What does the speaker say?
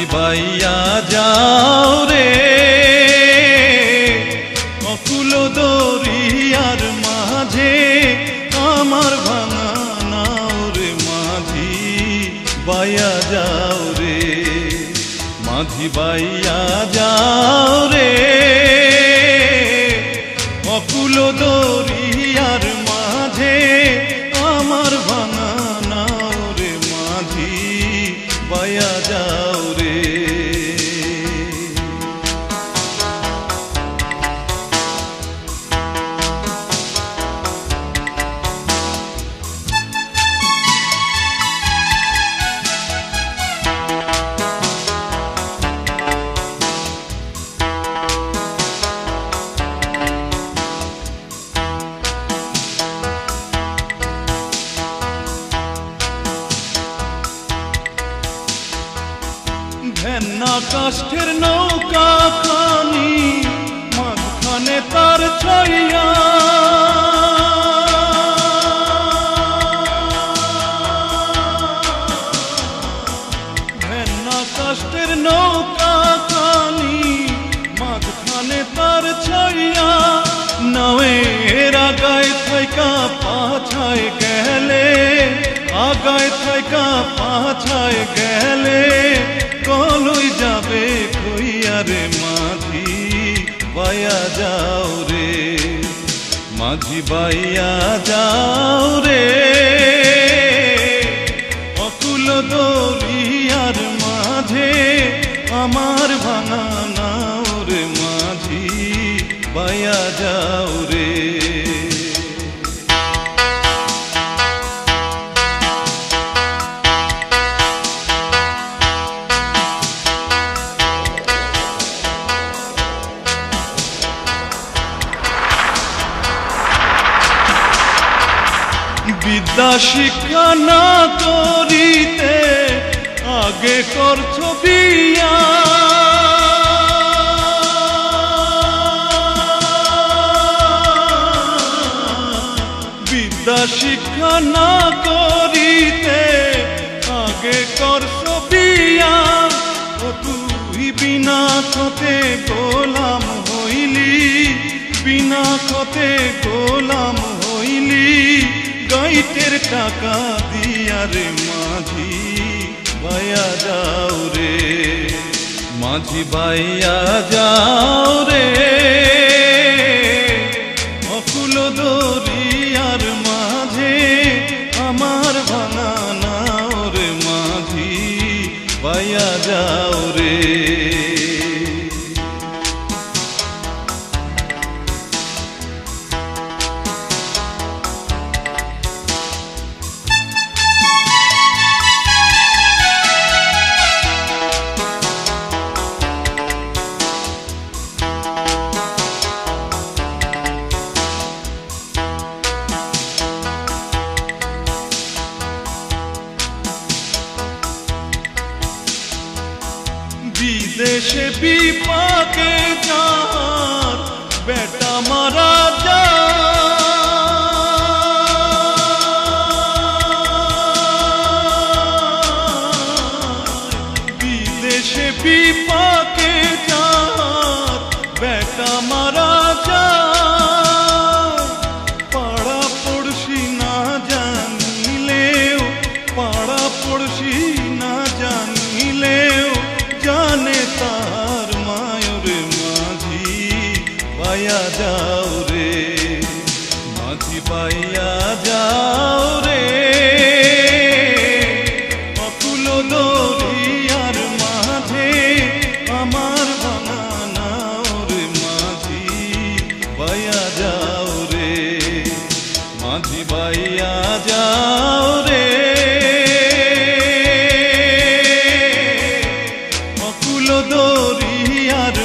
মাঝি বাইয়া যাও রে অকুল দরিয়ার মাঝে আমার ভাঙা নাও রে মাঝি বাইয়া যাও রে মাঝি বাইয়া যাও রে অকুল দরিয়ার মাঝে আমার ভাঙা নাও রে মাঝি বাইয়া যাও রে ভেন্না কাষ্ঠের নৌকা খানি মাঝখানে তার ছাইয়া ভেন্না কাষ্ঠের নৌকা খানি মাঝখানে তার ছাইয়া নাওয়ের আগায় থাইকা পাছায় গেলে আগায় থাইকা পাছায় গেলে কলই যাবে কইয়া রে মাঝি বাইয়া যাও রে মাঝি বাইয়া যাও রে অকুল দরিয়ার মাঝে আমার ভাঙা নাও রে মাঝি বাইয়া যাও রে বিদ্যা শিক্ষা না করিতে আগে করছো বিয়া বিদ্যা শিক্ষা না করিতে আগে করছো বিয়া ও তুই বিনা খতে গোলাম হইলি বিনা খতে গোলাম হইলি গাইতের টাকা দিয়া রে মাঝি বাইয়া যাও রে মাঝি বাইয়া যাও রে অকুল দরিয়ার মাঝে আমার ভাঙা নাও রে মাঝি বাইয়া যাও রে বিদেশে বিপাকে যার বেটা মারা যায় বিদেশে বিপাকে যার বেটা মারা যায় পাড়া পড়শি না জানিলেও পাড়া পড়শি না জানিলেও জানে তার মায়রে মাঝি বাইয়া যাও রে মাঝি বাইয়া যাও রে অকুল দরিয়ার মাঝে আমার ভাঙা নাও রে মাঝি বাইয়া যাও রে মাঝি বাইয়া যাও রে দরিয়ার